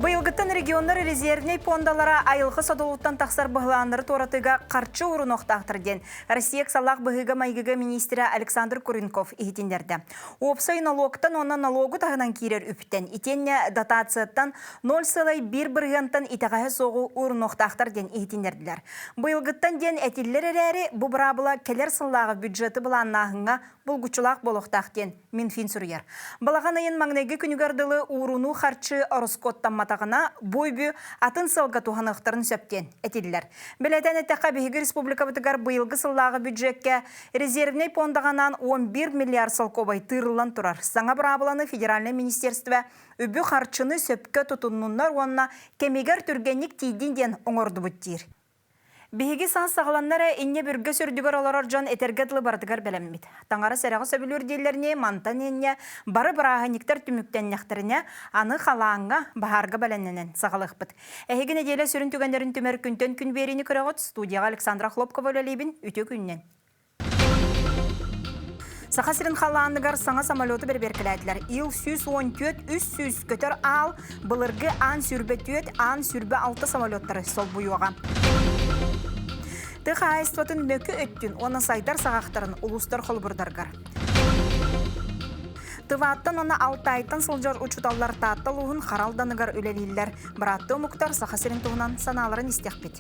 Быйылгыттан регионнар резервней пондалара айылғы садолуттан тақсар бұғыланыры торатыға қарчы ұрын оқтақтырден. Россия салақ бұғыға майгыға министрі Александр Куренков ихетіндерді. Опсай налогтан оны налогу тағынан кейрер үптен. Итенне дотацияттан 0,1 біргантан итағағы соғу ұрын оқтақтырден ихетіндерділер. Быйылгыттан ден әтелер әрі бұбырабыла келер сыллағы бюджеті бұланнағыңа бұлгучылақ болуқтақтен Минфин сүрер. Балаған айын маңнайғы күнігардылы ұруну қарчы ұрыскоттан матағына бойбі атын сылға туғанықтарын сөптен әтелілер. Білетен әттіққа бейгі республика бұтығар бұйылғы сыллағы бюджетке резервней пондағанан 11 миллиард сылқобай тырылан тұрар. Саңа бұрабыланы федеральный министерстве үбі қарчыны сөпкі тұтыннынлар онына кемегер түргенік тейдінден оңырды бұттир. Беги сан сағаланнары инне бүргі сүрдігір оларар жан этергетлі бардығар бәлеммет. Таңары сәріғы сөбілер дейлеріне, мантан енне, бары бірағаниктер түміктен нәқтіріне, аны қалаңға бағарға бәленненен сағалық бұд. Әйгіне дейлі сүрін түгендерін түмер күнтен күн беріні көріғыт студияға Александра Хлопкова өлелейбін үті күннен. Сақасырын қаланығар саңа самолеты бір-беркіләділер. Ил сүз 14, үс сүз көтір ал, бұлырғы ан сүрбе түйет, ан сүрбе 6 самолеттары сол бұйуға. Тық айыстыватын нөкі өттін, оны сайдар сағақтарын ұлыстар қолбырдарғар. Тываттан оны 6 айттан сылжар ұчуталар таттал ұғын қаралданығар өлелейлер. Бұратты мұқтар сақасырын тұғынан саналарын істеқпет.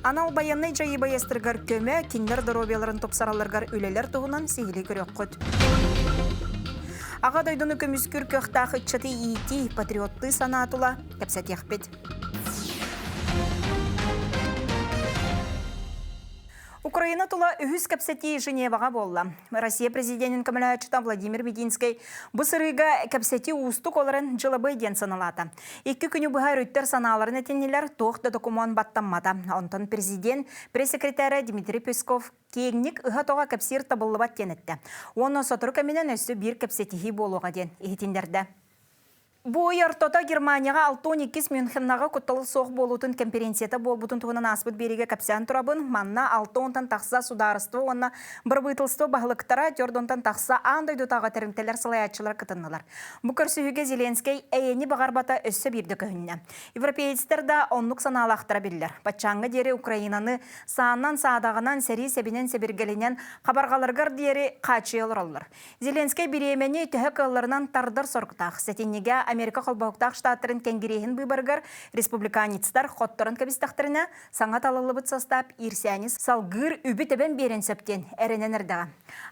Анал баянный жайы байестіргар көмі, кендер дұробияларын топсараларғар өлелер тұғынан сейілі көрек қөт. Аға дойдыны көміскүр көқтақы чаты ити патриотты санатыла кәпсәт яқпет. Украина тула үхіз кәпсәті Женеваға болла. Россия президентін көміләчіта Владимир Мединский бұсырыға кәпсәті ұстық оларын жылабы ден саналата. Екі күні бұғар өттер саналарын әтенелер тоқты документ баттаммата. Онтан президент пресс-секретары Дмитрий Песков кейінік ұға тоға кәпсер табылы бат денетті. Оны сотыр көменен өсі бір кәпсәтігі болуға ден ехетіндерді. Бұл ертота Германияға 6-12 Мюнхеннаға құтталы соқ болутын конференцията бол бұтын тұғынан аспыт береге кәпсән тұрабын, манна 6-онтан тақса сударысты, онна бір бұйтылысты бағылықтара, төрдонтан тақса андайды тағы тәрімтелер салаятшылар кытыннылар. Бұл көрсүйіге Зеленский әйені бағарбата өссі бірді көхінне. Европейстер да онлық саналақтыра білдер. Патчаңғы дері Украинаны сааннан саадағынан сәрі сәбінен сәбіргеленен қабарғаларғар дері қачы олар. Зеленский біремені түхі кылларынан тардар сорғытақ. Сәтенеге Америка қолбауқтақ штаттарын кәнгерейін бұйбарғар республиканецтар хоттырын кәбістақтарына саңат алылы бұт састап ирсәнес салғыр үбі төбен берен сөптен әрінен әрдіға.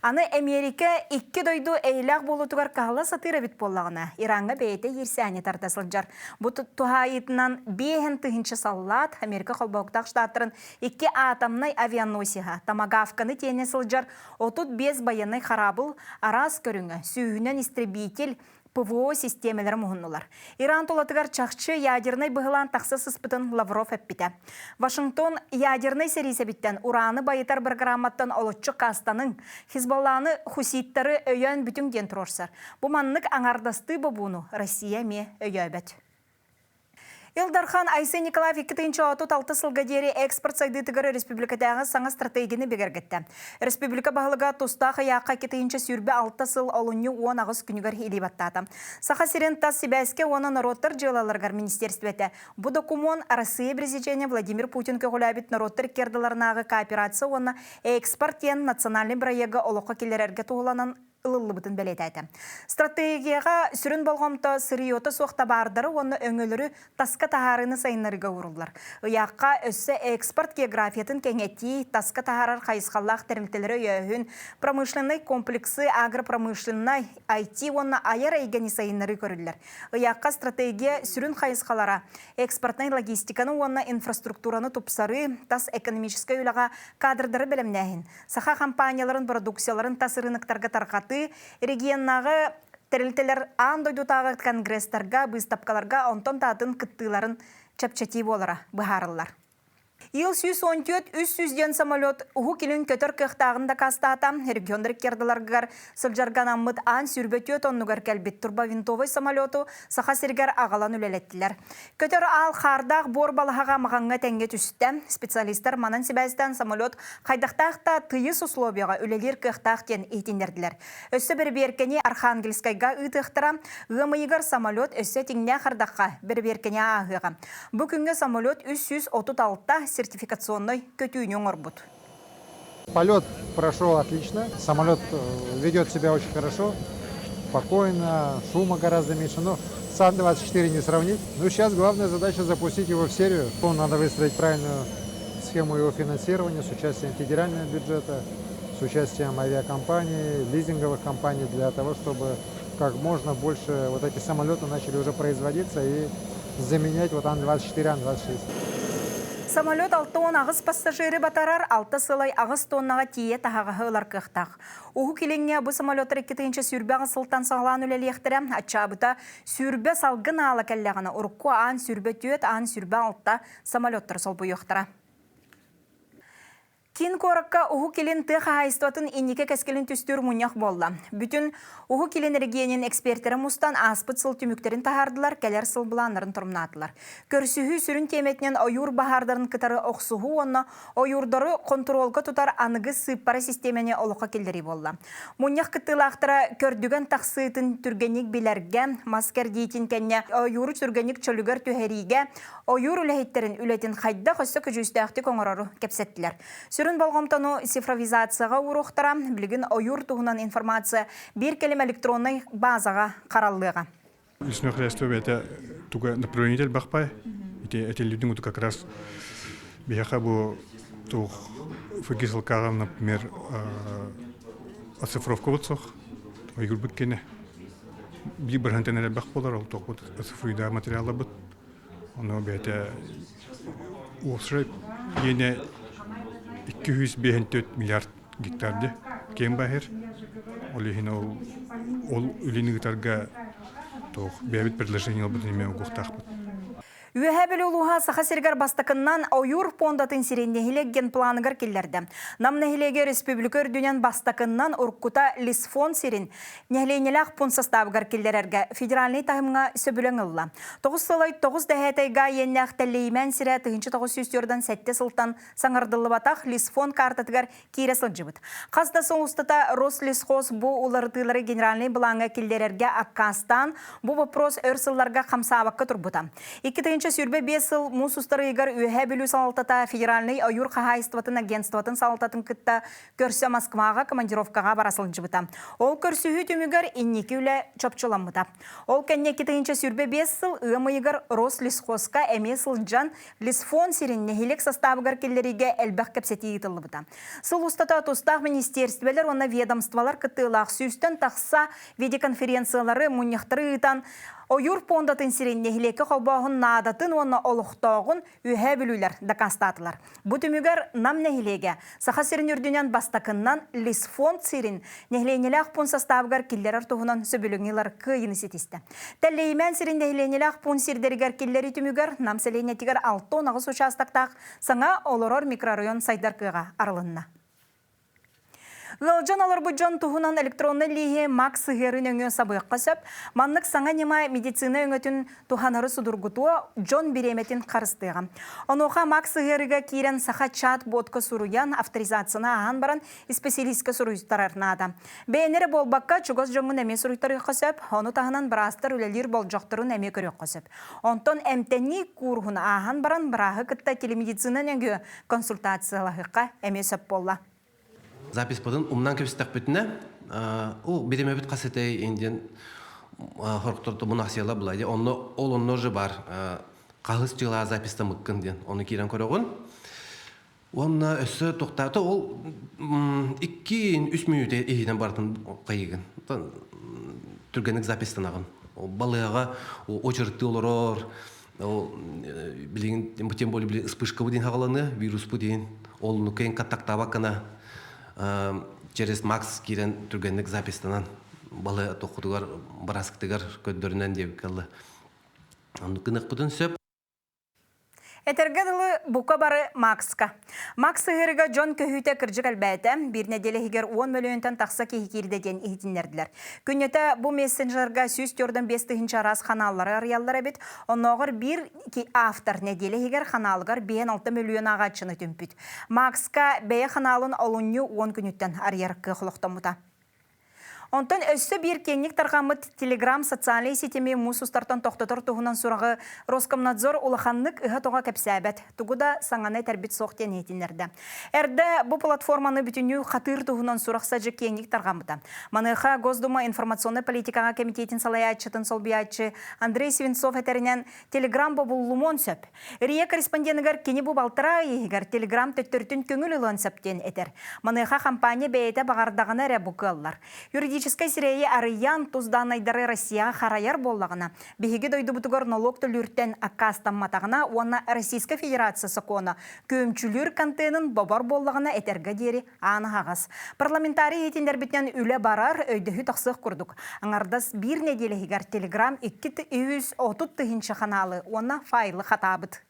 Аны Америка 2 дойду әйләқ болутығар қағыла сатыра бит боллағына. Иранға бәйті ирсәне тартасыл жар. Бұт тұхайытынан бейін тұхыншы саллат Америка қолбауқтақ штаттарын 2 атамнай авианосиға тамагавканы тенесіл жар 35 баянай харабыл арас көріңі сүйінен истребитель ПВО системелері мұғынылар. Иран толатығар чақчы ядернай бұғылан тақсыз ұспытын Лавров әппіті. Вашингтон ядернай серейсі біттен ураны байытар бір грамматтан олытчы қастаның Хизбалланы хуситтары өйен бүтін ден тұрорсар. Бұл маннық аңардасты бұбуыну Россия ме өйебет. Илдархан Айсы Николаев 2-6 сылға дері экспорт сайды тұғыры республикадағы саңа стратегияны бегергетті. Республика бағылыға тұстағы яққа 2 сүрбе 6 сыл олыны 10 ағыз күнігер елебаттады. Сақа сирен тас себәске оны народтар жылаларғар министерстветі. Бұл документ Россия президенті Владимир Путин көгіләбіт народтар керділарынағы кооперация оны экспорт ен национальный проегі олыққа келерерге туғыланын ылылыбытын бәлетәді. Стратегияға сүрін болғамта сырыйоты соқта бардары оны өңілері тасқа тағарыны сайынларыға ұрылар. Ұяққа өссі экспорт географиятын кәңетті тасқа тағарар қайысқаллақ тәрмітелері өйін промышленный комплексы агропромышленный IT оны айыр әйгені сайынлары көрілер. Ұяққа стратегия сүрін қайысқалара экспортный логистиканы оны инфраструктураны тұпсары тас экономическай үліға кадрдары бәлемнәйін. Саха компанияларын продукцияларын тас рынықтарға тарқаты регионнағы тәрілтелер андойдутағы конгресстарға, бұстапқаларға онтон татын кыттыларын чапчати болара бұхарылар. Ил 114-300 самолет уху килин көтөр кыhtағында кастата, региондар кердаларгар сылжарган аммыт ан сүрбөтөт оннугар кәлбет турба винтовой самолету саха сергер ағалан үлелеттілер. Көтөр ал қардақ бор балаға мағанға тәнге түсті. Специалисттар манан себәстен самолет қайдақтақта тыйыс условияға үлелер кыhtақтен етіндерділер. Өссі бір беркені Архангельскайға ұйтықтыра, ғымыйғар самолет өссі теңне қардаққа бір беркені ағыға. Бүгінгі самолет 336 сертификационной көтүйнен орбут. Полет прошел отлично. Самолет ведет себя очень хорошо, спокойно, шума гораздо меньше. Но с Ан-24 не сравнить. Но сейчас главная задача запустить его в серию. Надо выстроить правильную схему его финансирования с участием федерального бюджета, с участием авиакомпаний, лизинговых компаний, для того, чтобы как можно больше вот эти самолеты начали уже производиться и заменять вот Ан-24, Ан-26. Самолет 6 ағыз пассажиры батарар, 6 сылай ағыз тоннаға тие тағағы ғылар кықтақ. Уху келеңе бұл самолеттар 2-ші сүрбе ғысылтан сағылан үлелі ектірі, атчабыта сүрбе салғын ала кәлләғына ұрыққу ан сүрбе түйет, ан сүрбе 6 самолеттар сол бұй ектіра. Кин коракка уху келин тыха хайстатын иннике кәскелин түстүр муньях болла. Бүтін уху келин регионин эксперттері мустан аспыт сыл түміктерін тахардылар, кәлер сыл бұланларын тұрмнатылар. Көрсүхі сүрін теметнен ойур бахардарын кытары оқсуху онна ойурдары контролға тутар анығы сыппара системені олыққа келдері болла. Муньях кыттылақтыра көрдүген тақсыйтын түргенік билерге, маскер дейтін кәнне ойуру түргенік чөлігер түхериге, ойур үләхеттерін үлетін қайда қөссі күжүстәқті коңырару кепсеттілер. Сүрін балғамтану цифровизацияға урухтара, білігін ойур туғынан информация бір келем электронный базаға қаралыға. Лесное хозяйство это только направление бахпай. Эти люди вот как раз бияха бу тух фокусил карам, например, оцифровка вот сох, ойур бекене. Бибер хантенер бахполар, ал тох вот оцифруида материала бут. Оно бета уосреп ене 254 миллиард гектарды кем бахер. Олихина ол үлинигтарга тох бәбит предложение бутыме угухтахпыт. Үйәбіл ұлуға сақа сергер бастықыннан ойур пондатын сиреннехилеген планыгар келлерді. Намнехилеге республикер дүнен бастықыннан ұрққыта лисфон сирен нехленелақ пон составгар келлерерге федеральный тағымға сөбілің ұлла. 9 сылай 9 дәхетайға еннәқ тәлеймен сірі 9 сүйстерден 7 сылтан саңырдылы батақ лисфон картатығар кейресіл жібіт. Қазда соңыстыта Рослисхоз бұ уларытылары генеральный бұлаңға келлерерге аққастан бұ вопрос өрсылларға қамсабаққа тұрбыта. Сүрбе 5 сыл мусустары егер үйе білу салалтата федеральный ойур қағайыстыватын агентстватын салалтатын кітті көрсі Москваға командировкаға барасылын жібіта. Ол көрсіхі түмігер иннекі үлі чопчыламыта. Ол кәнне кетігінші сүрбе 5 сыл ұйымы егер Рослисхозқа әме сылжан лисфон сиренне хелек составығар келлериге әлбәқ кәпсеті етілі бұта. Сыл ұстата тұстақ министерствелер, оны ведомствалар кіттілақ сүйістен тақса видеоконференциялары мұнияқтары ұйтан ойур пондатын сиренне хелекі қобағын надатын оны олықтағын үйе білулер дақастатылар. Бұ түмігер нам нехилеге саха сирен үрдінен бастақыннан лисфон сирен нехленелі пон составгар келлер артуғынан сөбіліңілер күйіні сетісті. Тәлеймен сирен нехленелі пон сирдерігер келлері түмігер нам селенетігер 6-9 участақтақ саңа олорор микрорайон сайдар күйға арылынна. Ғылжан алар бұджан тұғынан электронны лихе Макс Герін өңі сабық қасып, маннық саңа нема медицина өңетін тұханары судырғытуы Джон Береметін қарыстыға. Онуға Макс Геріға кейрен саха чат ботқа сұруян авторизацияна аған баран специалистка сұруйыстар арнады. Бәйінері болбаққа чугыз жоңын әме сұруйттары қасып, оны тағынан бірастыр үлелер бол жоқтырын әме көрі қасып. Онтон әмтәнні курғын аған баран бірағы кітті телемедицина өңі консультациялығыққа әме сөп болла. Запись подын умнан көпістақ бүтіне, ол береме бүт қасетай енден хорықтырды мұны ақсияла бұлайды. Ол онны жы бар, қағыз жыла записта мұққын ден, оны кейрен көріғын. Оны өсі тоқтаты, ол 2-3 минуте егінен бардың қайығын, түргенік запистан ағын. Балыға очырықты олырор, тем более вспышка будин хағаланы, вирус будин, ол нүкейін каттақтаба қана через Макс кирен түргенлік запистанан балы тоқудығар барасықтығар көддерінен деп қалды. Оны қынық бұдын сөп. Этергедылы бука бары Макска. Макс сығырыға Джон көхүйті кіржік әлбәті, бір неделі хигер 10 миллионтан тақса кейкердеден ехетінерділер. Күннеті бұл мессенджерға сүйіс төрдің 5-тігінші арас қаналары арыялар әбет, онығыр бір автор неделі хигер қаналығар 5-6 миллион ағатшыны түмпіт. Макска бәйі қаналын олынны 10 күнеттен арьярқы құлықтамыта. Онтон өссі бір кенник тарғамыт Телеграм социалей сетеме мұсустартан тоқтатыр тұғынан сұрағы Роскомнадзор улаханлык ыға тоға кәпсәбәт. Тугуда саңаны тәрбет соқтен етінерді. Әрді бұл платформаны бүтіню қатыр тұғынан сұрақса жы кенник тарғамыта. Маныға Госдума информационный политикаға комитетін салаятчытын солбиятчы Андрей Свинцов әтерінен Телеграм бұл лумон сөп. Рие корреспонденігер кені бұл балтыра егер Телеграм төттіртін көңіл ұлан сөптен әтер. Маныға компания бәйеті бағардағына рәбуқылар. Юридической сирее арыян туздан айдары Россия хараяр боллағына. Беге дойды бұтығыр налог төлүрттен акастан матағына, оны Российская Федерация сақуына көмчүлүр контейнын бабар боллағына әтергі дері аны ағас. Парламентарий етіндер бітнен үлі барар өйдіхі тақсық күрдік. Аңардас бір неделі егер Телеграм 230 тыгынчы қаналы, оны файлы қатабыд.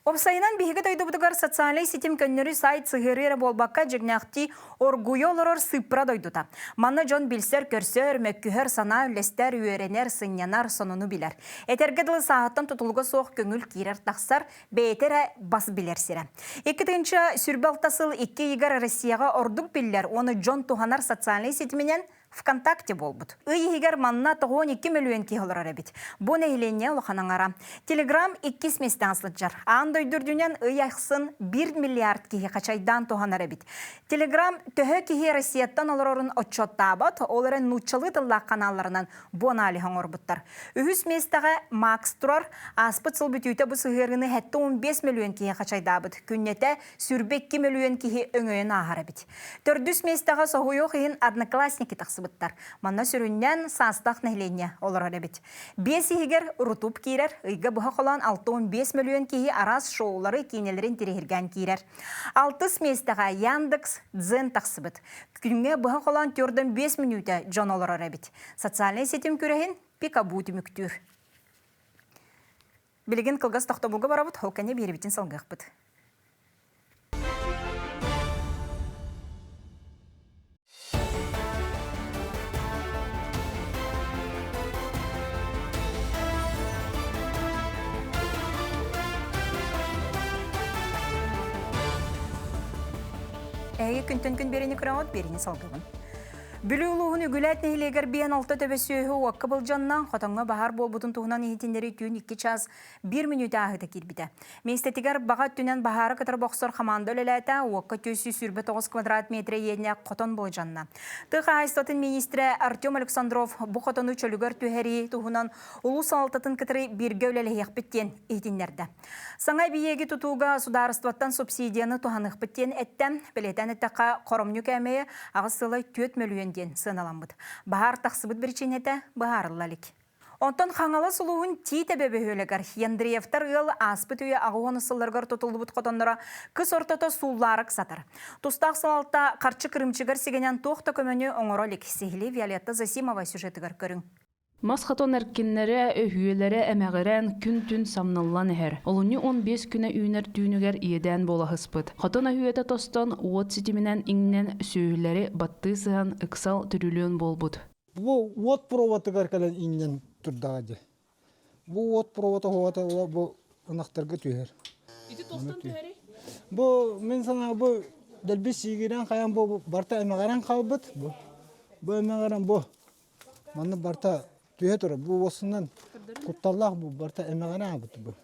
Опсайынан биһиги дойдубутугар социалей сетим көннөрү сайт сыгырыра болбакка жигнахти оргуйолорор сыпра дойдута. Манна жон билсер көрсөр, мөккүһөр сана үлестер, үйөренер, сынянар сонуну билер. Этергедылы сааттан тутулуга соқ көңүл кирер тақсар, бейтере бас билерсире. 2-нчы сүрбалтасыл 2 егер Россияга ордук биллер, оны жон туханар социалей сетименен ВКонтакте болбут. Егер манна 12 миллион киһолор арабит. Бу нейленне лоханаңара. Телеграм 2 местен аслыджар. Андай дүрдүнен ыяхсын 1 миллиард киһи качайдан тухан арабит. Телеграм төһө киһи Россияттан олорорун отчоттабат, оларын нучалы тылла каналларынан бонали хоңорбуттар. Үһүс местага Макс турар, аспыт сылбүтүйтө бу сыгырыны хәтта 15 миллион киһи качайдабыт. Күннете сүрбек 2 миллион киһи өңөйөн ахарабит. Төрдүс местага согуйо киһин одноклассники тахсыбыттар. Манна сүрүннен састах нехленне олар арабит. 5 егер рутуп кирер, ыйга бұға қолан 65 миллион киһи арас шоулары кейнелерін терехирген кирер. 6 местага Яндекс Дзен тахсыбыт. Күнге бұға қолан 4-5 минута жон олар арабит. Социальный сетим күрехин пикабути мүктүр. Билеген кылгас тоқтабылғы барабыт, холкане беребитин салғықпыт. Әйе күнтен күн берені күрауат берені салғығын. Бүлі ұлығын үгіләт нәйлегер бейін 6 төбесіөйі уаққы бұл жаннан қотаңға бағар бол бұдың тұғынан ехетіндері түйін 2 час 1 минуты ағыда кербіді. Местетігер бағат түнен бағары қытыр боқсыр қаманды өлеләті уаққы төсі сүрбі 9 квадрат метре едіне қотон бұл жанна. Тұға айстатын министрі Артем Александров бұл қотоны чөлігер түйері тұғынан ұлу салтатын кітірі бірге өлелі еқпіттен ехетіндерді. Саңай бейеге тұтуға сударыстываттан субсидияны тұғанық біттен әттен, білетен әттіға қорымны кәмейі ағысылай 4 миллион сыналамбыт. Бағар тақсыбыт бірченеті бағарылалік. Онтан қаңалы сұлуын тейті бәбі өлігер. Яндреевтар ғыл аспыт үйе ағуын ұсылырғыр тұтылды бұт қотандыра күс ортата суларық сатыр. Тұстақ салалта қарчы кірімчігір сегенен тоқта көміні оңыролік. Сегілі Виолетта Засимова сюжетігір көрің. Масхатон әркенлері өйелері әмәғірен күн-түн самналлан әр. Олыны 15 күні үйінер түйінігер иеден бола хыспыт. Хатон әйеті тостан уот сетімінен иңнен сөйлері батты сыған ықсал түрілуін болбуд. Бұл уот провоты кәркәлен иңнен тұрдағады. Бұл уот провоты хоғаты бұл ұнақтарға түйер. Иді тостан түйері? Бұл мен сана бұл дәлбес егерен қаян бұл барта әмәғірен қалбыт. Бұл әмәғірен бұл. Маны барта түйе тұры. Бұл осынан құтталлақ бұл барта әмәғірен абыты бұл.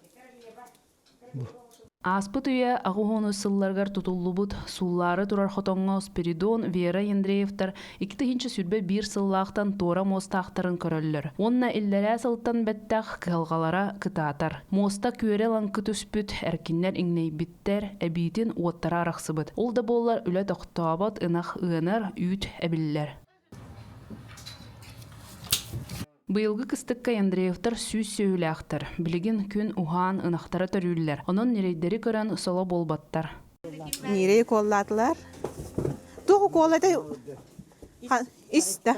Аспыт үйе ағуғын ұсылларғар тұтуллубут суллары тұрар хотонға Спиридон, Вера Ендреевтар 2-нчы сүрбе 1 сыллақтан тора мостақтарын көрілілер. Онна илләрә сылттан бәттәқ қылғалара кытатар. Моста көре лаңқы түспіт, әркинлер иңней биттер, әбейтін уаттара арақсыбыт. Ол да болар үлі тоқтабат ынақ ығынар үйт әбілілер. Быйылгы кыстыкка Андреевтар сүз сөйләқтір. Білеген күн уған ынақтары төрүллер. Onun нерейдері көрін сола болбаттар. Нерей коллатылар. Тоғы коллаты иста.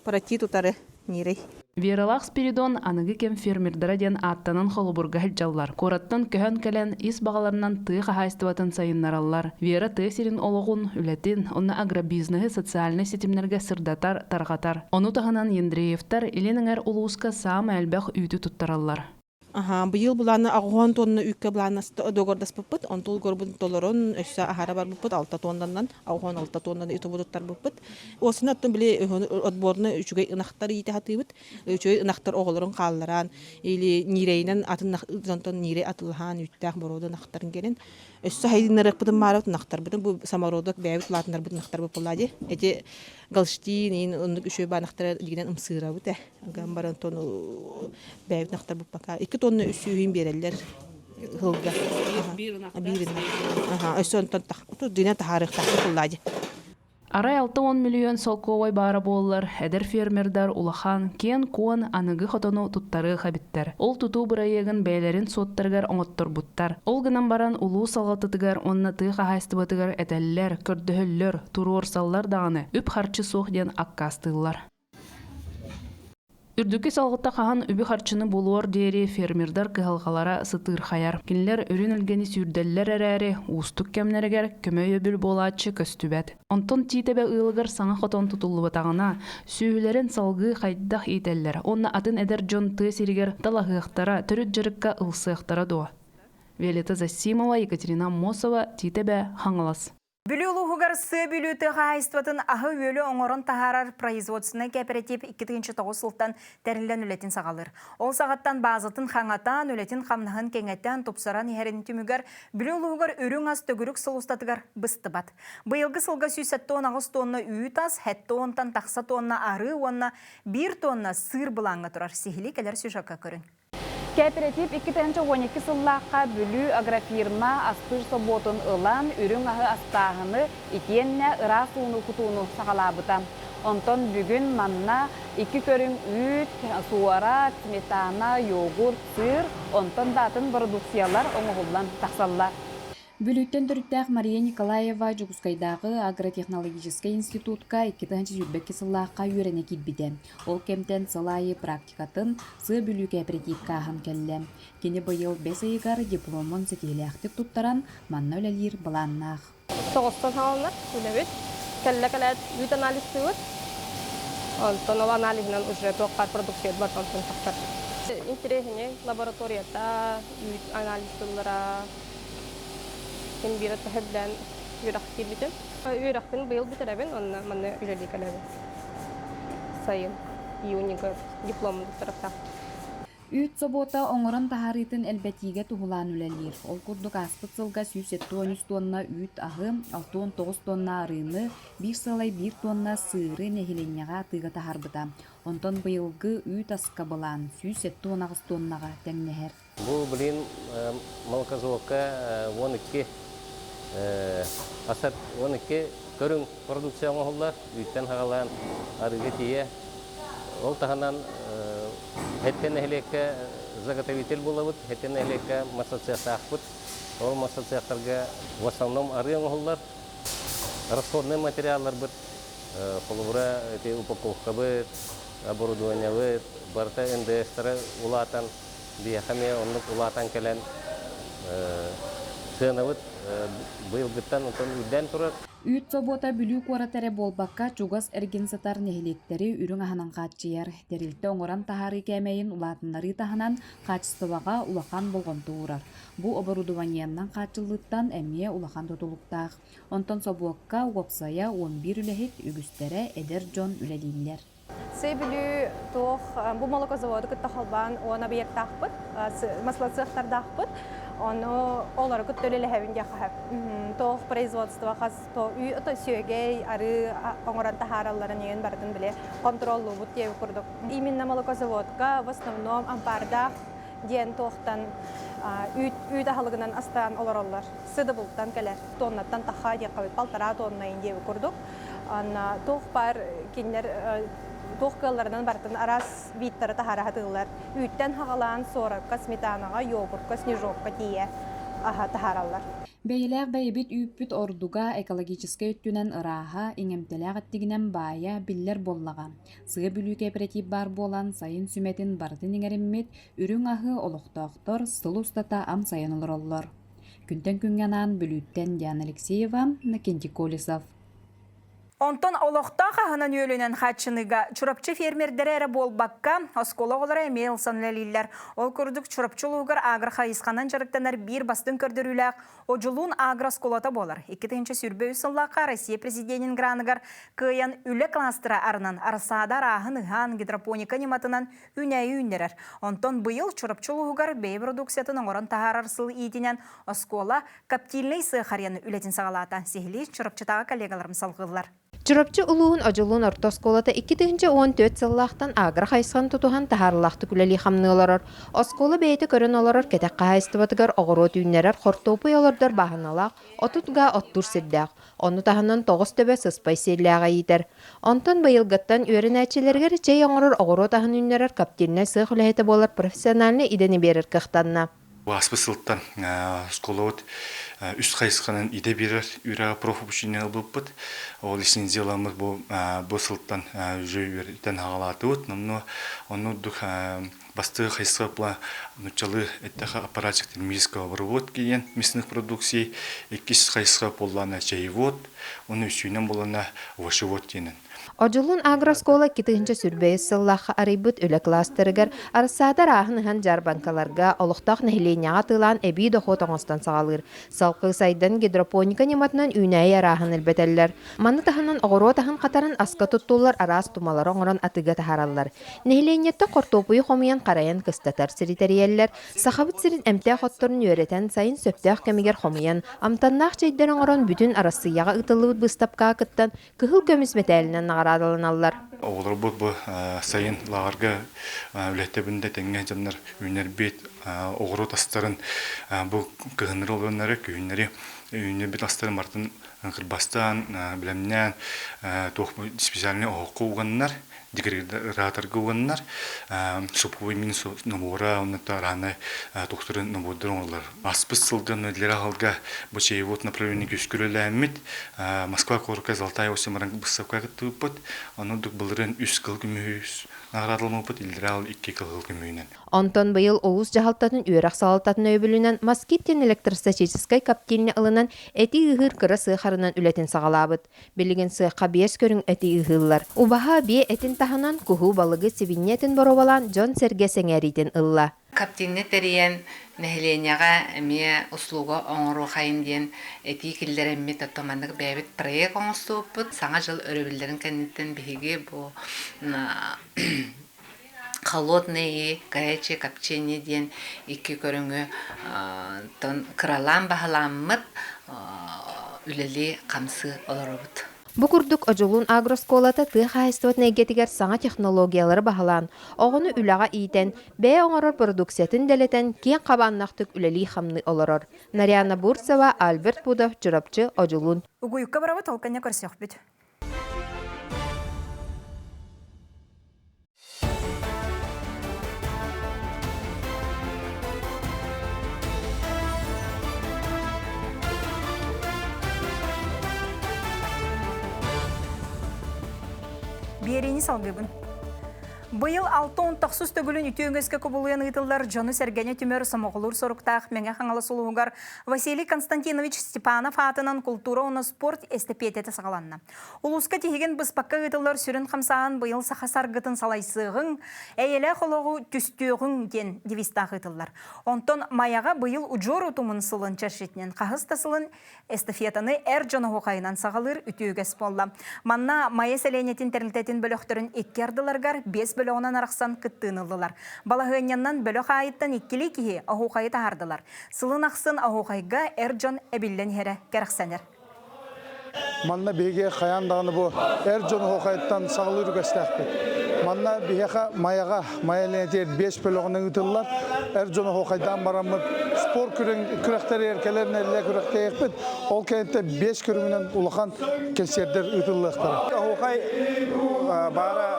Парати тутары нерей. Вералах Спиридон аныгы кем фермердара ден аттанын холобурга хылжаллар. Кораттан көхөн келен ис бағаларынан тыға хайстыватын сайыннараллар. Вера тысерин ологун, үлетин, онна агробизнесы социальный сетимнерге сырдатар, тарғатар. Ону тағынан Ендреевтар иленіңер улуска сам әлбәқ үйті туттараллар. Быйыл буланы агон тонна үккә буланы догордас буппут, онтул горбун толорон өссө ахара бар буппут, 6 тоннандан агон 6 тоннаны иту будуттар буппут. Осына аттан биле отборны үчүгө ынактар ите хатыбыт, үчүгө ынактар оголорун калларан, или нирейнен атын зонтон нире атылхан үттәк бороду ынактарын келин. Өссө хайдынырык бутун марат ынактар бутун бу самородок бәйбит латындар бутун ынактар буполлади. Эти галштин ин ондук үчүгө банактар дигенен ымсыра бут. Гамбаран тону бәйбит ынактар бупака. 2 тонна үсүйүн берелер. Хылга. Бирин. Өссө онтон так. Дина тарих так буполлади. Арай 6-10 миллион солковой бары боллар, әдер фермердар улахан, кен куан аныгы хотону туттары хабиттер. Ол туту бұрайығын бәйлерін соттаргар оңоттор буттар. Ол гынан баран улу салғатытыгар, онна тыға хайстыбатыгар әтәлілер, көрдіхіллер, туруор саллар дағаны, үп харчы соқ ден аккастылар. Үрдүкі салғытта қахан үбі харчыны болуар дейері фермердар кығалғалара сытыр қаяр. Кенлер өрін үлгені сүрделлер әрәрі, ұстық кәмнергер көмөй өбіл болатшы көстүбәт. Онтон титебе ұйлығыр саңа қотон тұтулы батағына, сүйілерін салғы қайдақ етеллер. Онна атын әдер жон тысерігер талағықтара, түріт жырыққа ұлсықтара дуа. Велета Засимова, Екатерина Мосова, титебе хаңалас. Бүлі ұлығығар сы бүлі тыға айстыватын ағы өлі оңырын тағарар производсыны кооператив 2009 сылттан тәрілен үлетін сағалыр. Ол сағаттан базытын қаңатан, үлетін қамнағын кеңеттен топсаран ехерін түмігер бүлі ұлығығар өрің аз төгірік сұлыстатығар бұсты бат. Бұйылғы сылға 109 тонна үйіт аз, 7 тоннан тақса тонна ары, онна 1 тонна сыр бұлаңға тұрар. Сихили кәлер сюжакка көрін. Кооператив 2012 сыллаққа бүлі агрофирма астыр соботын ылан үрің ағы астағыны итенне ыра суыны кутуыны сағалабыта. Онтон бүгін манна 2 көрің үт, суара, сметана, йогурт, сыр, онтон датын продукциялар оңығылдан тақсалла. Бүлүттен түріттәқ Мария Николаева Жугускайдағы агротехнологический институтка 2025 сыллаққа үйрене кетбеді. Ол кемтен сылайы практикатын сы бүлі кооперативка ағын келі. Кені бұйыл 5 айығар дипломын сетеліяқтық тұттаран манна өлелер бұланнақ. Соғыстан алыныр, үлевет, кәлі-кәлі үйт анализ сүйет. Онтон ол анализінен уже тоққар продукцият бар сонсын тақтар. Интересіне лабораторията үйт анализ сылыра, Кен бират тахыбдан юрак кибитем. Юрактын быйыл битеребен, онна маны үлели калебен. Сайын июньга дипломды тарафта. Үйт собота оңырын тахарытын әлбәтиге тухулан үлелер. Ол курдук аспыт сылга 113 тонна үйт ағы, 69 тонна арыны, 1 сылай 1 тонна сыры нехиленняға тыға тахарбыта. Онтон быйылгы үйт аска балан 119 тоннаға тәңнехер. Бұл білін малказуаққа 12 асат 12 көрің продукция оңғылар, үйттен хағалан арығы тие. Ол тағынан хеттен әхілекке заготовитель болабыд, хеттен әхілекке массацияқта ақпыд. Ол массацияқтарға в основном ары оңғылар, расходный материалдар бұд, қолыбыра упаковка бұд, оборудование бұд, барта НДС-тары улатан, Бияхаме онлық улатан кәлән сынавыт бұйылғыттан ұтын үйден тұрыр. Үйт собота бүлі қуаратары болбаққа чугас әрген сатар нехилеттері үрің ағынан қатчияр. Дәрілті оңыран тахары кәмейін улатынлары тахынан қатшыстываға улақан болған туырар. Бұ оборудованияннан қатшылыттан әмие улақан тұтылықтақ. Онтон собуаққа уапсая 11 үләхет үгістері әдер жон үләлейлер. Себілі тоқ бұл молоко заводы күтті қалбан оңа бейер тақпыд, маслат сықтар дақпыд, оны олары күтті өлелі әвінде қағып. Тоқ производство қаз үй ұты сүйегей ары оңыран тахараларын ең бардың біле контроллы бұд деу күрдік. Именно молоко заводқа в основном ампардақ ден тоқтан үйді халығынан астан олар. Сыды бұлттан кәлер, тоннаттан тақа де қабыт, 1,5 тонна ең күрдік. Тоқ бар кендер тоққаларынан бартын арас биттары тахара хатылар. Үйттен хағалан сораққа, сметанаға, йогуртқа, снежокқа тие. таһараллар. Бейләк бәйбит үппүт ордуга экологическа өттүнен ыраха иңемтеләк аттигинен бая биллер боллага. Сыга бүлүү кооператив бар болан сайын сүметин бардын иңериммит үрүң ахы олохтоохтор сыл устата ам сайын олороллор. Күнтен күнганан бүлүүттен Диана Алексеева, Накенти Колесов. Онтон олохта қағынан өлінен қатшыныға чурапчы фермердері әрі болбаққа оскологылары әмейл санлелілер. Ол күрдік чурапчылығыр агр қайысқанан жарықтанар бір бастың көрдіріләк оджылуын агр осколата болар. 2-ші сүрбе үсіллаққа Россия президентін граныгар кыян үлі кластыра арынан арсадар ағын ұған гидропоника нематынан үнәйі үннерер. Онтон бұйыл чурапчылығыр бей продукциятын оңырын тағар арсыл етінен оскола каптилней сығарияны үлетін сағалата. Сехли чурапчытаға коллегаларым салғылар. Чурапчы улуун ожулуун ортосколата 2-14 сыллахтан агр хайсхан тутухан тахарлахты күлели хамны олорор. Оскола бейті көрін олорор кетек қайыстыбатыгар оғыру түйінерер хортопы олордар бағаналақ, отутга оттур сирдақ. Оны таханан 9 төбе сыспай селлаға етер. Онтон байылгаттан өрін әчелергер чей оңырыр оғыру тахын үнерер каптиріне сық үләйті болар профессиональны идені берір кықтанна. Аспысылттан сколовод үст қайысқанын иде берер үйрағы профобучинен бұлпыт. Ол лицензияламыз бұл сылттан жүйерден ағалаты өт. Оны дүк басты қайысқа бұла нүчалы әттіға аппаратчик термического обработки кейін мясных продукций. 2 қайысқа болана чайвод, оны үсүйінен болана овощевод дейінен. Ожулун агроскола 2-ші сүрбейс сыллаққа арайбыт үлі кластерігер арсадар ағыныған жарбанкаларға олықтақ нәхіленяға тылан әбей дохот оңыстан сағалыр. Салқы сайдан гидропоника нематынан үйнәй арағын әлбетелер. Маны тахынан оғыру тахын қатарын асқа тұттулар арас тумалар оңыран атыға тахаралар. Нәхіленетті қортопуы қомиян қарайын кыстатар сірітериелер. Сақабыт сірін әмтә қоттырын өретен сайын сөптәқ кәмегер қомиян. Амтаннақ жайдар оңыран бүтін арасыяға ұтылыбыт бұстапқа ақыттан күхіл көміс метәлінен радаланалар. Олар бұл сайын лағарға үләттебінде тәңген жандар үйнер бет оғыру тастарын бұл кығыныр олғанлары күйінері үйнер бет астарын мартын қырбастан, білімнен специальный оғықы оғанлар, дегредаторға оғанлар, суповой минус набора, онында раны тоқтырын набордар оңылар. Аспыз сылдан өділер ағалға бұл чайвот направление көскілі әмет, Москва қорыққа Золотая осымыран бұстапқа қытты бұпыт, оны дүк бұлырын үс қыл күмейіз нағырадылмы бұпыт, илдері ал 2 қыл күмейінен. Онтон байыл оғыз жағалтатын үйрақ салалтатын өбілінен Москиттен электростатическай каптиліне ылынан әти ұғыр қыры сыйқарынан үлетін сағалабыт. Білген сыйқа 5 көрің әти ұғылар. Убаға бе әтін тахынан күху балығы севиннетін боровалан Джон Серге сәңәритін ылла. Каптилне терен нәхленяға әме услуга оңыру қайын ден әти келдер әме таттомандық бәйбіт проект оңысты өппіт. Саңа жыл өребілдерін кәнеттен бейге бұл холодные, горячие копчения ден 2 көріңі қыралан бағаламыт үлелі қамсы оларыбыт. Букурдук ожулун агросколата тыға хайстуат негетигер саңа технологиялары бағалан. Оғыны үлаға ийтен, бәе оңырыр продукциятын дәлетен кен қабаннақтық үлелі хамны оларыр. Нарияна Бурцева, Альберт Пудов, Чурапчы, ожулун. Угуюкка барабы толканне көрсек бүт. Берени салгыбын. Быйыл 6-10 тақсыз төгілін үтеуіңізгі көбілуен ұйтылдар жоны сәргене түмер самоғылыр сорықтақ мәңе қаңалы сұлуғығар Василий Константинович Степанов атынан культура оны спорт эстепететі сағаланна. Улуска тегеген бұспаққа ұйтылдар сүрін қамсаған быйыл сақасар ғытын салайсығың, әйелі қолығы түстеуғың ген девистақ ұйтылдар. Онтон маяға быйыл ұджор ұтымын сылын чәршетінен қағыз тасылын эстафетаны әр жоны хоқайынан сағалыр үтеугес болла. Манна мая сәленетін тәрілтетін бөліқтірін еккерділарғар 5 бөліғынан арақсан күттіңілділар. Балағыняннан бөліқ айыттан еккелі кейі ағуқайы тағардылар. Сылын ақсын ағуқайға әр жон әбілден хәрі кәріқсәнер. Манна беге қаяндағыны бұл әр жон ағуқайыттан сағылыр көстәқпет. Манна беге маяға, майаленетер 5 бөліғының ұтылылар. Әр жон ағуқайдан барамыз спор күректері еркелерін әлі күректе екпет. Ол кәйітті 5 күріңінен ұлыған келсердер ұтылылықтар. Ағуқай бара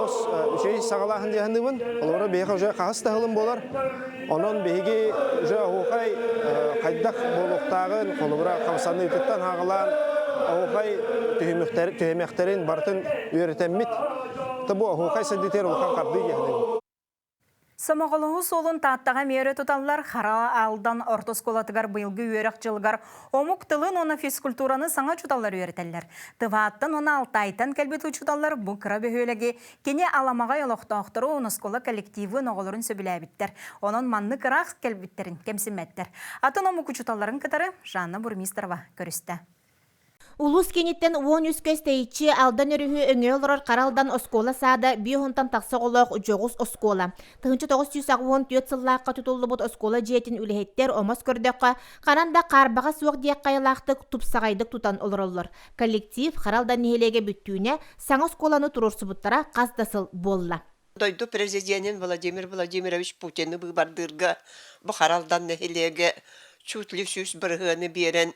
Үшей сағалағын дейхіндімін, олары бейқа уже қағыз тағылым болар. Onun bihigi уже ухай кайдах болуктагын колубура камсаны үтүттан хагылан ухай түймектерин бартын үйрөтеммит. Табу ухай сендитер улхан карды яны. Самоголугу солун тааттага мере туталлар хара алдан ортосколатыгар быйылгы үйрек жылгар омук тылын она физкультураны саңа чуталлар үйрөтеллер. Тывааттан она алтайтан келбет учуталлар бу кыра бөхөлеги кене аламага йолоктоохтору оноскола коллективы ноголорун сөбүләбиттер. Онон манны кырак келбиттерин кемсимметтер. Атын омук учуталларын кытары Жанна Бурмистрова көрүстө. Улус кенеттен 10 көстейчи алдан өрүхү өңөөлорор каралдан оскола саада биохонтан таксоголох жогус оскола. Тыгынчы 994 сыллаакка тутуллубут оскола жиетин үлехеттер омос көрдөккө кананда карбага суок дияккайлаактык тупсагайдык тутан олороллор. Коллектив каралдан нехелеге бүттүүнө саң осколаны турурсубуттара каздасыл болла. Дойду президент Владимир Владимирович Путин'ы бардырга бу каралдан нехелеге чутлю сүз бырыгыны берен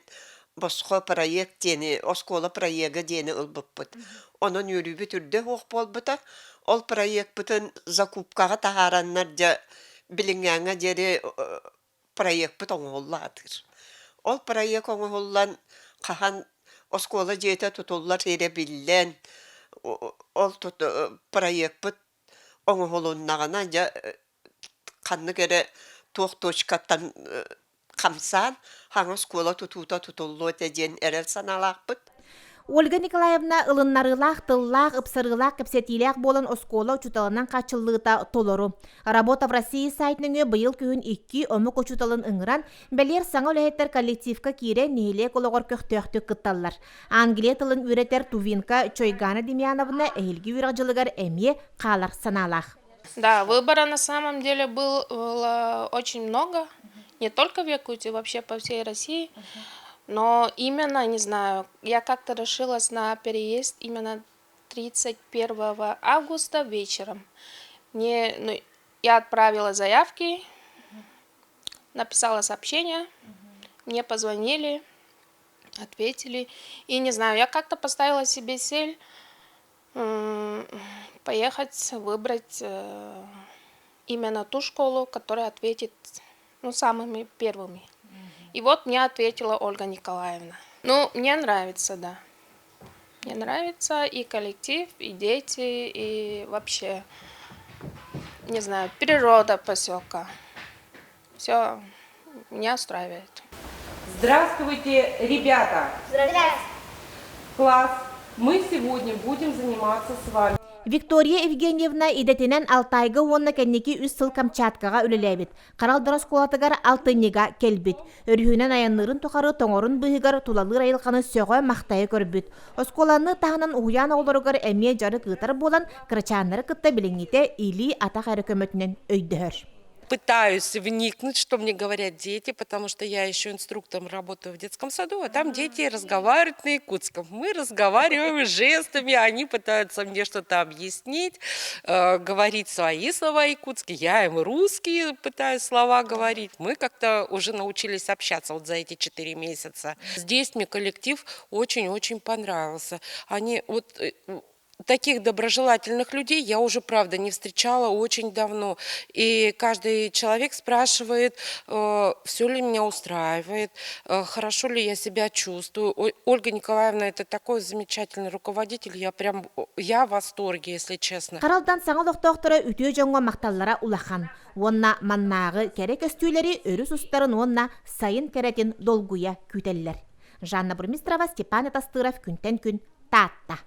Боско проект дени, оскола проекта дени ылбыппыт. Onun yürübü türde hoq bolbuta, ol proyekt bütün zakupkaga taharanlar ja bilinganga jeri proyekt bütün oğulladır. Ol proyekt oğullan kahan oskola jeta tutullar ere billen, ol tut proyekt bütün oğullunağına ja kanlı kere toçkattan kamsan, hangi skola tutullu tecen erel sanalaqpıt. Ольга Николаевна ылыннарылах, тыллах, ыпсырылах, кепсетилях болан оскола учуталынан качыллыта толору. Работа в России сайтнынгы быйыл күйін 2 өмік учуталын ыңыран, бәлер саңа үләйттер коллективка кире нехиле кологор көқтөқтік кытталлар. Англия тылын үйретер Тувинка Чойгана Демьяновна әйілгі үйрақжылығар әме қалар саналах. Да, выбора на самом деле было очень много. Не только в Якутии, вообще по всей России. Но именно, не знаю, я как-то решилась на переезд именно 31 августа вечером. Я отправила заявки, написала сообщение, мне позвонили, ответили. И не знаю, я как-то поставила себе цель поехать, выбрать именно ту школу, которая ответит самыми первыми. И вот мне ответила Ольга Николаевна. Мне нравится, да. Мне нравится и коллектив, и дети, и вообще, не знаю, природа поселка. Все меня устраивает. Здравствуйте, ребята! Здравствуйте! Класс! Мы сегодня будем заниматься с вами. Виктория Евгеньевна идетинен алтайга уонна кенники үс сыл Камчаткага үлелебит. Каралдар осколатыгар алтыннига келбит. Өрүхүнен аяннырын тухары тоңорун быһыгар тулалыр айылканы сөгө мактайы көрбүт. Осколаны таханан уян олоругар эмие жары кытар болан кырчааннары кытта билиңите или ата хайры көмөтүнөн өйдөөр. Пытаюсь вникнуть, что мне говорят дети, потому что я еще инструктором работаю в детском саду, а там дети разговаривают на якутском. Мы разговариваем жестами, они пытаются мне что-то объяснить, говорить свои слова якутские, я им русские пытаюсь слова говорить. Мы как-то уже научились общаться вот за эти 4 месяца. Здесь мне коллектив очень-очень понравился. Они вот... Таких доброжелательных людей я уже, правда, не встречала очень давно. И каждый человек спрашивает, все ли меня устраивает, хорошо ли я себя чувствую. Ольга Николаевна, это такой замечательный руководитель, я в восторге, если честно. Каралдан саңа доктора үтө жоңго макталлара улахан. Онна маннагы керек өстүлери өрүс устарын онна сайын керетин долгуя күтеллер. Жанна Бурмистрова, Степан Тастыров, күнтен күн, Татта.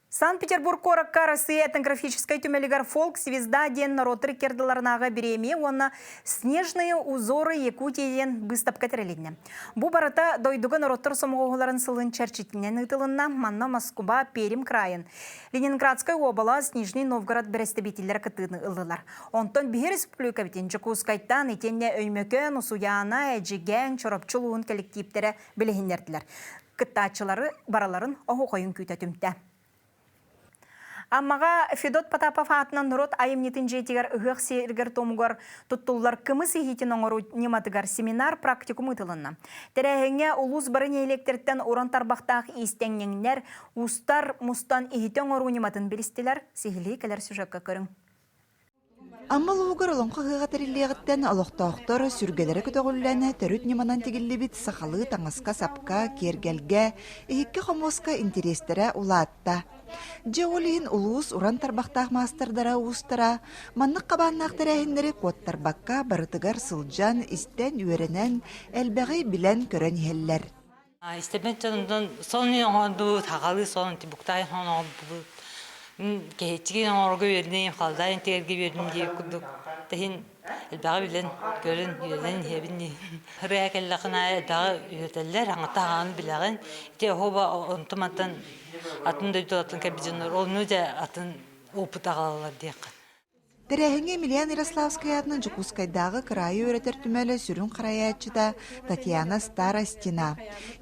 Санкт-Петербург коракка Россия этнографической тюмелигар фолк-звезда ден народы кердаларнага береме, онна снежные узоры Якутиен выставка терелинне. Бу барата дойдуга народтар самоголарын сылын чарчитинен ытылынна манна Москва Перим крайын. Ленинградской область Нижний Новгород берестебетиллер кытыны ылылар. Онтон бир республика битин Жакускайттан итенне өймөкөн, усуяна, эджиген, чоропчулуун коллективтері билегендердилер. Кыттачылары бараларын оғы қойын күйтетімді. Аммага Федот Потапов атынан нұрот айымнетін жетігер ұғық сергер томугар тұттулар кымысы хитин оңыру нематыгар семинар практикум ұтылынна. Тәрәхіңе улус барын электерттен оран тарбақтақ истеңнеңнер устар мустан ихитен оңыру нематын білістілер сихили кәлер сюжетка көрің. Аммал угар олонқа ғыға тәріллеғіттен олықтауқтар сүргелері көтіғілләні түріт неманан тегілі сақалы таңысқа сапқа, кергелге, ехікке қомосқа интерестері улаатта. Жеолиин улуус уран тарбақтақ мастардара уустара, маннық қабаннақ тәрәхіндері коттарбаққа барытыгар сылжан истен үйеренен әлбәғи білен көрен хеллер. Истебен чондан соны оңду тагалы сон тибуктай хон бу кечиген орго бердим халдайын терге бердим деп кудук тахин элбага билен көрүн юрен хебинни хрякеллакна да ютеллер аңатаган билагын те хоба онтуматан атын дөйтөтөн кабижнор ол нүдө атын опутагалар дейк. Тәрәхіңе Милиан Ярославскаятның Жукускайдағы крайы өретер түмәлі сүрін қараячыда Татьяна Старостина.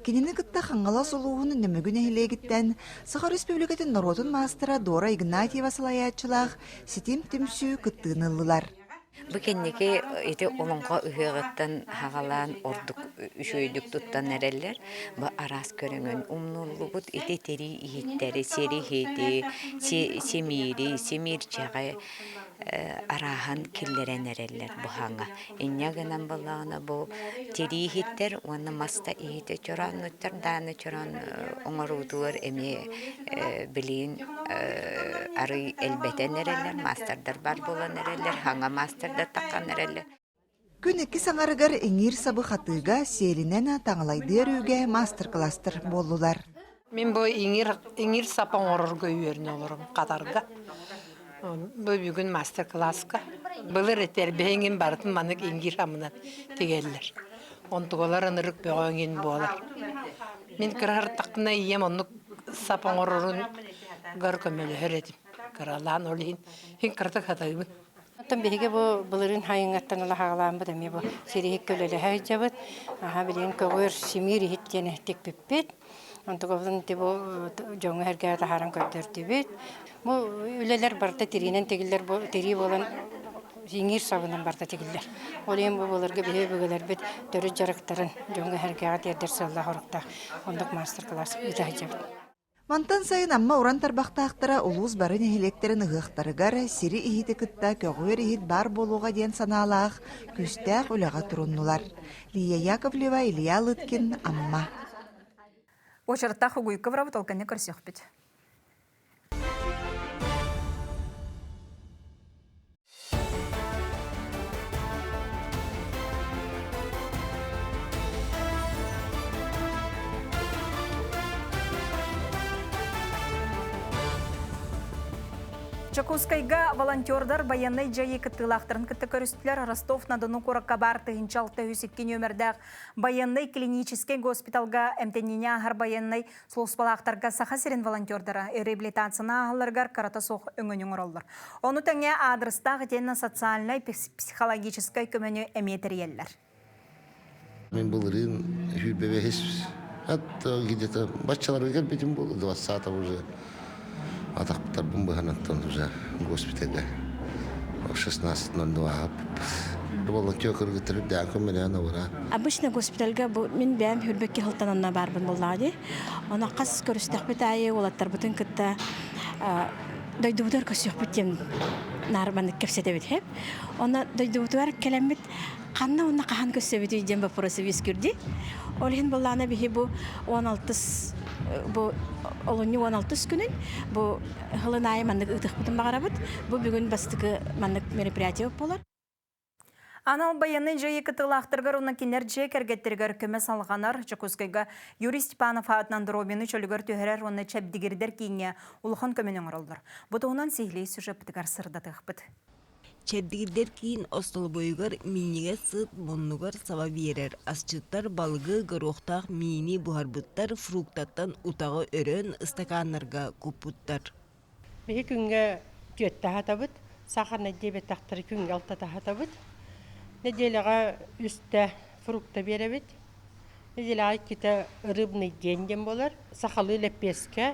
Кенені күтті қаңғала солуғының нөмігін әйелегіттен Сахар Республикатын Народын мастера Дора Игнатьева салаячылақ сетим түмсі күттігінылылар. Бұл кеннеке еті олыңға үйеғіттен хағалан ордық үшөйдік тұттан әрелер. Бұл арас көріңін ұмнулы бұд еті тері ехеттері, сері хеті, семири, семирчаға арахан киллерен әрелер бұхаңа. Иннягынан болағына бұл тері ехеттер, оны маста ехеті чоран өттер, даны чоран оңырудуыр әме білейін ары әлбәтен әрелер, мастердар бар болан әрелер, хаңа мастердар таққан әрелер. Күн екі саңарығар еңір сабы қатыға селінен таңылайды өріге мастер-кластер болулар. Мен бұл еңір сапан орырға үйерін олырым қатарға. Бұл бүгін мастер-класска. Бұлыр етер бәйінген бартын манық еңір амынан тегелілер. Онтығылар анырық бөғенген болар. Мен кірар тақына ием оны сапан орырын ғар көмелі өредім. Кіралан олейін. Мен кірді қатайбын. Оттан беге бұлырын хайыңаттан ұла хағалан бұд әме бұл серейік көлелі хайджабыд. Аға білген көғыр семир ехеттені тек беппет. Онтығылын бұл жоңы әрге тахаран көддерді бет. Бұл өлелер барда теринен тегілер тери болан жеңір сабынан барда тегілер. Олейін бұл бұлырғы бе бөгелер бет түрі жарықтарын жоңы әрге тердер сылла хорықта. Ондық мастер-класс үті хайджабыд. Мантан сайын амма уран тарбақтақтыра улуыз барын эхелектерін ғықтарығар сири ихиті күтті көгөр ихит бар болуға ден саналақ күстәқ үліға тұрыннулар. Лия Яковлева, Илья Лыткин, амма. Очарттақ ұғыйқы врабыт олқаны көрсек бет. Чакускайга волонтердар баянной жайы кыттылақтырын кытты көрістілер Ростов-на-Дону қораққа бар тыгынчалты үсіккен өмірдәқ баянной клинический госпиталға әмтеніне ағар баянной слуспалақтарға саха сирен волонтердары реабилитацияна ағылырғар қарата соқ өңінің ұралыр. Оны тәңе адрыстағы тені социальной психологической көмені әметерелер. Мен бұл рын хүлбебе хес где-то баччалар өгер бетім болды 20 саата уже. Атақтар бомбыханаттан уже госпитале 16:02 волонтер кыргытырып дәңкө менен ора. Обычно госпитальга мен бәм хүрбекке хылтананна барбын буллады. Ана кас көрүстәк битае олаттар бутын кытта дойдубудар көсөк битем нарман кепсете бит хеп. Ана дойдубудар келемит канна онна кахан көсөбүтү дем вопросы вискүрди. Олин буллана бихи бу 16 бу олонни 16 күнүн бу хылынай мандык ытык бутун багарабыт. Бу бүгүн бастыгы мандык мероприятие болар. Анал баянын жайы кытылақтырғар оны кенер жай кәргеттергер көмі салғанар Чакускайга Юрий Степанов атынан дробені чөлігер төхерер оны чәбдігердер кейіне ұлған көменің ұрылдыр. Бұтығынан сейлей сюжет бітігар сырдатық бұд. Чәбдігердер кейін остыл бойығыр миниге сыт мұнығыр сава берер. Асчыттар балғы ғыроқтақ мини бұхарбыттар фруктаттан утағы өрін стаканларға көппуттар. Бегі күнге жөтті хатабыд, сақарна дебет тақтыры күнге алтата хатабыд. Неделяға үсті фрукта беребет. Неделяға кеті рыбный денден болар. Сақалы лепеске,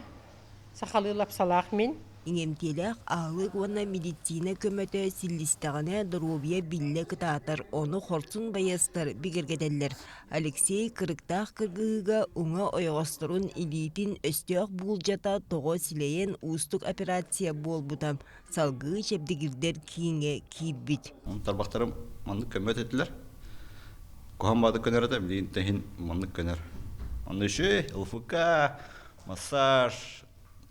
сақалы лапсалақ мен. Иңемтелек ағылық оны медицина көмөтө силлистағына дробия билле кытаатар, оны хорцун байыстар бигергеделлер. Алексей Кырыктақ кыргыға уңа ойғастырын илитин өстеок булжата тоғы силейен устук операция болбутам. Салгы чепдигирдер киңе кийбит. Тарбақтарым мандық көмөт етілер. Кохан бады көнер еді, білейін тәхін мандық көнер. Оны үші, ЛФК, массаж,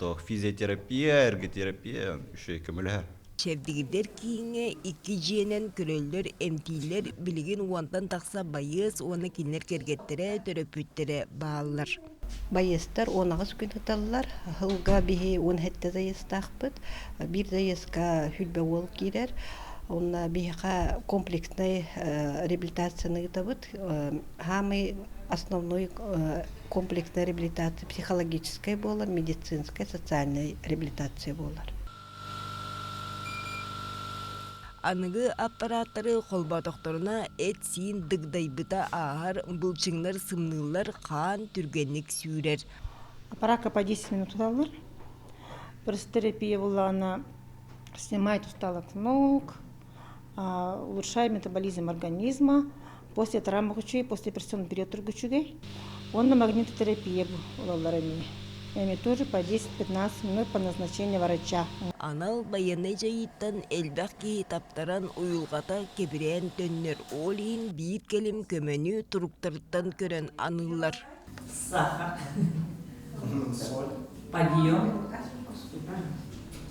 физиотерапия, эрготерапия, үші көмілер. Чепдигирдер киңе икки жиенен көрөллөр эмтилер билигин уантан тақса байыз, оны кинлер кергеттері, төрөпүттері баалар. Байыстар онағыз күн тұталылар, хылға бихи он хетті зайыстақпыт, бір зайысқа хүлбе ол керер, онна бихиға комплексный реабилитацияны табыт, хамы основной комплексная реабилитация психологическая болар, медицинская, социальная реабилитация болар. Анығы аппараттары қолба тоқтарына әт сиін дығдайбыта ағар бұлчыңлар сымнылар қан түргенлік сүйрер. Аппаратка по 10 минут алыр. Терапия она снимает усталость ног, улучшает метаболизм организма. После травмы и после операционного периода тургучугей. Он на магнитотерапия улаларами. И тоже по 10-15 минут по назначению врача. Анал баянай жайыттан элбақ кейі таптаран уйылғата кебірен төннер. Олин бейір келім көмені тұруқтарыттан көрен анылар. Сахар, соль, подъем,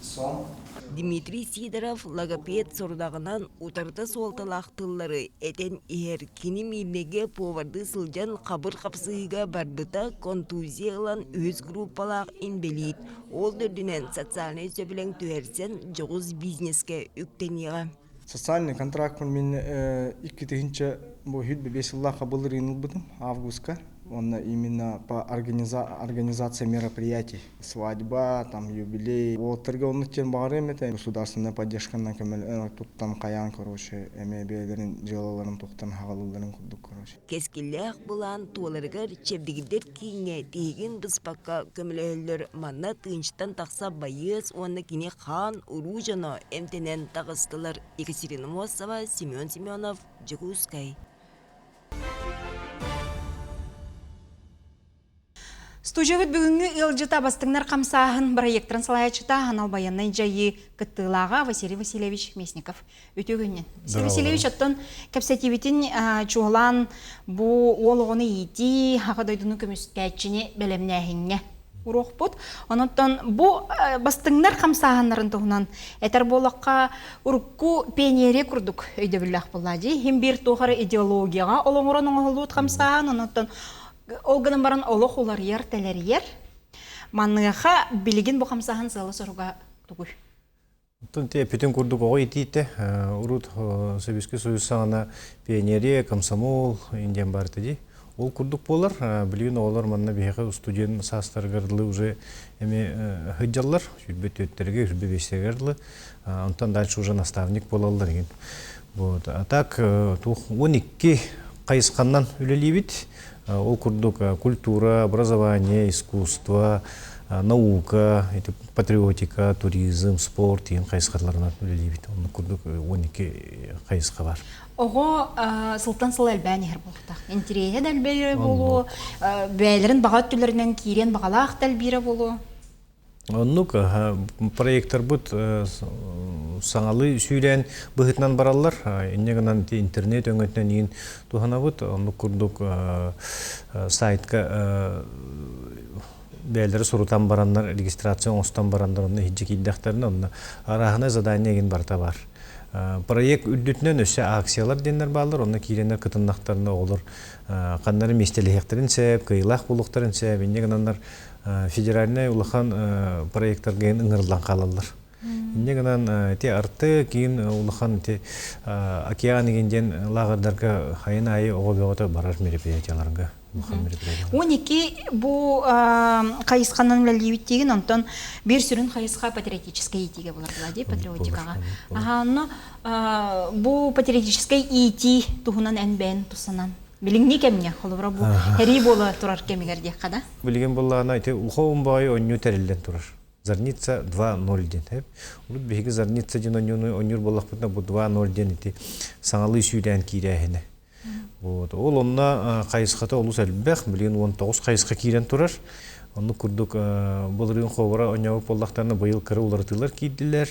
сон. Дмитрий Сидоров логопед сордағынан утарты солталақтылары этен ихер кені милеге поварды сылжан қабыр қапсыға барбыта контузиялан өз группалақ инбелит. Ол дөрдінен социальный сөбілен түерсен жоғыз бизнеске үктенеға. Социальный контракт мен 2-тігінші бұл хүлбі 5 жылға қабылыр еніл бұдым августка. Он именно по организации мероприятий. Свадьба, там юбилей. Вот торговым барем это государственная поддержка на камел. Тут там каян, короче, эмебелерин делаларым тоқтан хагалыларын курдук, короче. Кескиллях булан туаларгар чепдигидер кийне теген быспакка көмөлөлөр манна тынчтан такса байыз оны кине хан уружано эмтенен тагыстылар. Екатерина Мосова, Семен Семенов, Джекускай. Стужевыт бүгінгі ылжыта бастыңнар қамсағын проектрын салаячыта анал баяннай жайы кыттылаға Василий Васильевич Месников. Өтегінен. Василий Васильевич аттын кәпсәтебетін чуғылан бұ олығыны еті хақадайдыны көміскәтчіне бәлемнәхінне ұруқ бұд. Онықтан бұ бастыңнар қамсағынларын тұғынан әтір болаққа ұрыққу пенере күрдік өйді білләқ бұллади. Хем бір тоғары идеологияға олыңырын оңғылуыт қамсағын. Онықтан Олғының баран олық олар ер, тәлер ер. Манныға білген бұл қамсағын сылы соруға тұғыр. Петен күрдік оғы етейті. Урут Советский Союз сағына пионерия, комсомол, индиян бар теді. Ол күрдік болар. Білген олар манна бейхі студент састарғардылы уже хыджалар. Хүлбет өттерге, хүлбе бесегардылы. Онтан дальше уже наставник болалар. А так, 12 қайысқаннан үлелейбет. Ол күрдік культура, образование, искусство, наука, патриотика, туризм, спорт, ең қайысқарларынан үлелейбет. Оны күрдік 12 қайысқа бар. Оғы сылтан сыл әлбәне әр болуқтақ. Интерейе дәлбері болу, бәлерін бағат түлерінен кейрен бағалақ дәлбері болу. Оннук проекттар бұд саңалы сүйрен бұғытнан баралар. Иннегінен интернет өңетінен ең туғана бұд. Оннук күрдік сайтқа бәлдері сұрутан барандар, регистрацион остан барандар, оны хиджик иддақтарын, арағына задание еген барта бар. Проект үддітінен өсі акциялар денлер балдар, оны кейленер кытыннақтарына олар қаннары местеліхектерін сәп, қиылақ бұлықтарын сәп, иннегінандар федеральный улахан проекттар кейін ыңырлан қалалар. Иннегінан арты кейін улахан океан егенден лағырдарға хайын айы оғы барар мероприятияларыңға. 12 бұл қайысқаннан үләлейбеттеген, онтан бір сүрін қайысқа патриотическай етеге болар болады, патриотикаға. Бұл патриотическай еті тұғынан әнбән тұсынан. Біліңне кәміне, қолыбыра бұл әрі болы тұрар кәмегерде қада? Білген болағына ұлға ұмбайы өңі тәрелден тұрар. Зарница 2-0 ден. Улут беги зарница ден онюр боллақпытна бу 2-0 ден ити саңалы сүйден кирәһене. Вот. Ол онна қайысқата олус әлбәқ, білген 19 қайысқа кирен тұрар. Оны күрдік бұлырын қобыра оңауы боллақтарына бұйыл кірі олартылар кейділер.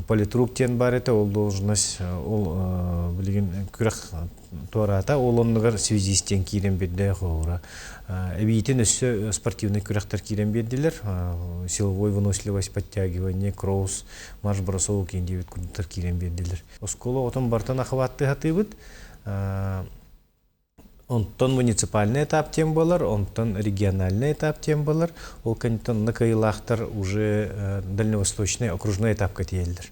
Политрук тен бар еті, ол должность, ол білген күрек туарата, ол онығар связистен кирен берді қобыра. Әбейтін өсі спортивный күректер кирен берділер. Силовой выносливость, подтягивание, кросс, марш-бросовый кейіндебет күрдіктер кирен берділер. Осколы отын бартан ақыватты хаты бұд. Онтон муниципальный этап тем болар, онтон региональный этап тем болар, ол кәнеттен накайылақтар уже дальневосточный окружной этап кәтиелдер.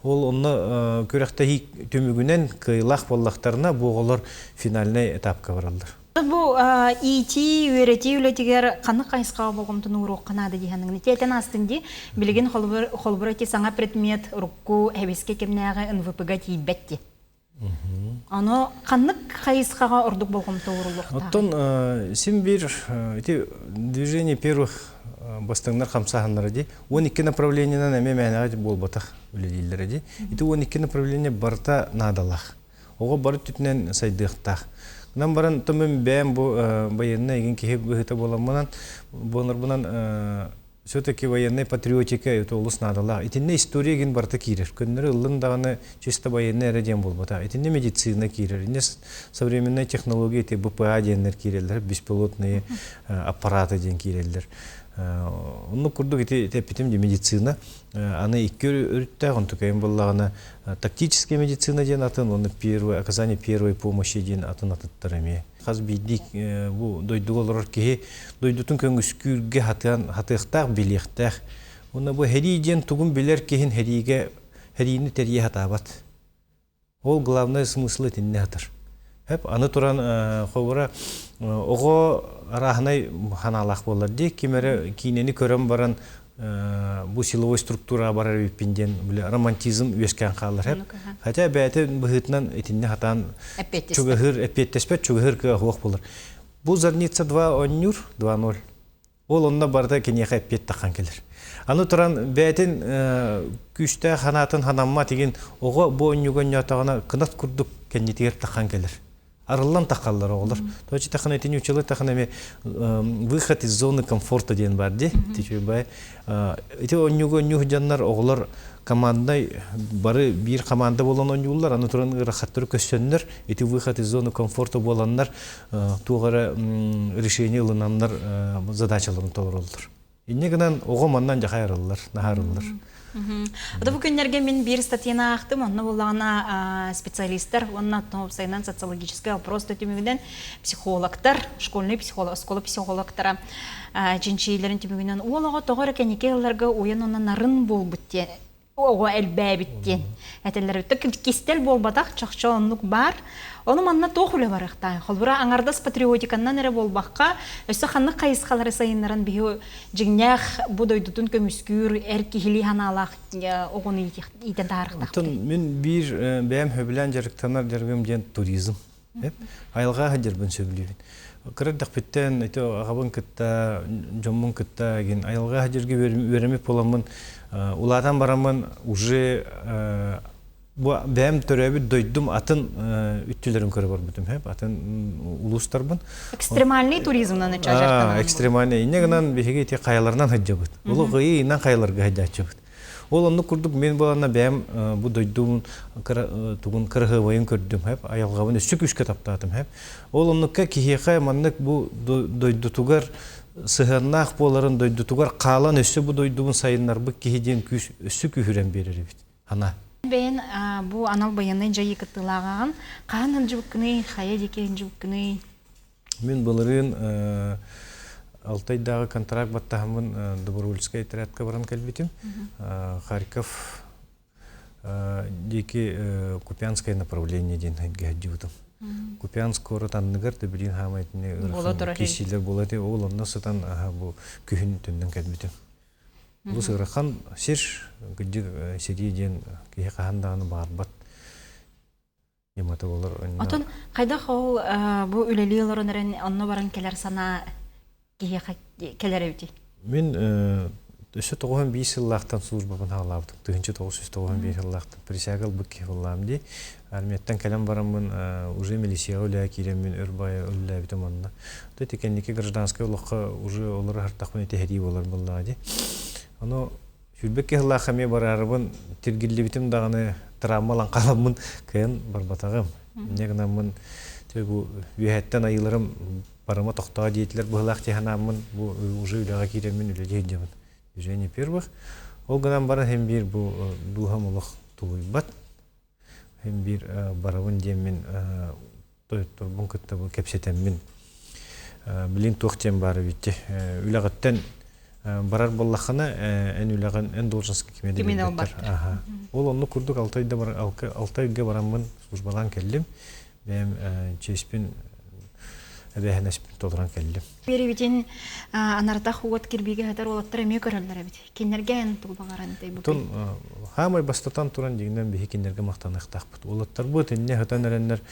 Ол онны көріқті төмігінен кайылақ боллақтарына бұғылар финальный этапқа баралдар. Бу ити үйрети үлетигер қанық қайысқаға болғымтын ұруқ қанады дейханыңын. Тетен астынды білген холбыр әте саңа предмет ұрықку әбеске кемнәға НВП-ға тейбәтті. Аны қанық қайысқаға ұрдық болғымты ұрылықта? Оттон, сен бір движение первых бастыңдар қамсағанлары де, 12 направлениянан әме мәнәға болбатақ үлелейлері де. 12 направление барта надалақ. Оға бары түтінен сайдықтақ. Нам баран томын бәм военный еген кеге бұғыта боламынан, бұнар все-таки военная патриотика это улус надала. Итинне история ген барта кирер. Көннөр ылын даганы чисто военный радиан болбата. Итинне медицина кирер. Инне современная технология те БПА денер кирерлер, беспилотные аппараты ден кирерлер. Онны курдук ите тепитим де медицина. Аны икки өрүттә он тукайым боллагына тактическая медицина ден атын, оны оказание первой помощи ден атын атыттарыме. Хаз бидик бу дойдуголор ки дойдутун көңүскүргө хатыктак билектак. Оны бу хериден тугун билер кихин херини терие хатабат. Ол главный смысл этинне хатыр. Хеп аны туран ховора ого арахнай ханалак болар ди кимере кинени көрөм баран бу силовой структура барар бипинден романтизм үескән калыр хеп. Хотя бәте быгытнан этинне хатан чугыгыр эпеттеспет чугыгыр ка хок булыр. Бу зарница 2-0. Ол онна барда кенеха эппет такан келер. Аны туран бәтен күчтә ханатын ханамма деген ого бу онюгон ятагына кынат курдук кеннетер такан келер. Арылан тақаллар олар. Точи тақын этини училы тақын эме выход из зоны комфорта ден бар де. Тичебай. Эти онюг жаннар оглар командой бары бир команда болон онюллар, аны туран рахаттыр көссөннөр. Эти выход из зоны комфорта боланнар тугара решение ылынаннар задачаларын тооролдур. Иннегенен ого маннан жахайрыллар, нахарыллар. Ода бу күннәргә мин бир статьяны актым, онны булгана специалисттар, онны сайнан социологический вопрос төмегеннән психологтар, школьный психолог, школа психологтара җинчиләрен төмегеннән улага тогыры кенекеләргә уен оннан нарын булбытте. Ого әлбәбитте. Әтәләр үтә кистел булбатак чакчалынлык бар. Оны манна тохулы барыкта. Холбура аңардас патриотиканнан эре болбакка, өсө ханны кайыскалары сайыннарын бихи жигнях будойдутун көмүскүр эркихили ханалак огону итен тарыктак. Мен бир бәм хөбүлән жарыктанар жаргым ден туризм. Айылга хадырбын сөйлөйбүн. Кырдык биттен эте агабын кытта, жоммун кытта ген айылга хадырга беремек боламын. Уладан барамын уже бу бәм төрөбү дойдум атын үттүлөрүн көрүп барбытым хеп атын улустарбын. Экстремальный туризмнан чажартан. Экстремальный. Инегенен беге те каялардан хаджабыт. Улу кыйынан каяларга хаджачыбыт. Ол онны курдук мен балана бәм бу дойдум тугун кыргы вайын көрдүм хеп аялгабын өсүк үшкө таптатым хеп. Ол оннукка кихека маннык бу дойдутугар сыгыннак боларын дойдутугар калан өсү бу дойдумун сайыннар бу кихиден күш өсүк үһүрен берер бит. Ана Бен бу анал баяннан жайы кыттылаган канын жубкыны, хая декен жубкыны. Мен буларын Алтайдагы контракт баттамын добровольческий отрядка баран келбетим. Харьков деки Купянское направление ден гаджутым. Купянск оратанныгар тебилин хамайтны кишилер болаты ол онна сатан бу күһүн төндөн келбетим. Бу сырахан сир гыдык сериеден кие кахандаганы барбат. Ямата болар. Атон кайда хол бу үлелилерин онно баран келер сана кие келер эти. Мен Өсі 95 сыллақтан службабын халабдым. 1995 сыллақтан присягал быкки болламди. Армияттан калам барамын, уже милиция оля киремин өрбая оля битем онна. То текенники гражданский улакка уже олар хартахмын техри болар боллади. Аны Хүрбекке хыллахаме барарыбын тергилли битем даганы травмалан каламын кыйын барбатагым. Негнамын тегу вихеттен айыларым барыма тоқтаға дейтілер бұғылақ теханамын, бұл уже үліға керемін үлі дейдемін. Движение первых. Ол ғынан барын hem bir бұл хамылық туғый бат. Hem bir барауын демін бұн күтті бұл кепсетемін. Білін тоқтен бары бітті. Үліғаттен барар боллақына ән үліған ән долженскі кемеді беттер. Ол оны күрдік 6 айға барамын службалан келдім. Бәм чеспен Әбәһен әспен толыран кәлі. Беребетен анартақ уғат кірбеге ғадар олаттар әме көрілдер әбет. Кенерге ән тұл бағаран дәй бұты? Хамай бастатан тұран дегеннен бейі кенерге мақтан әқтақ бұд. Олаттар бұд, әнне ғатан әрәнлер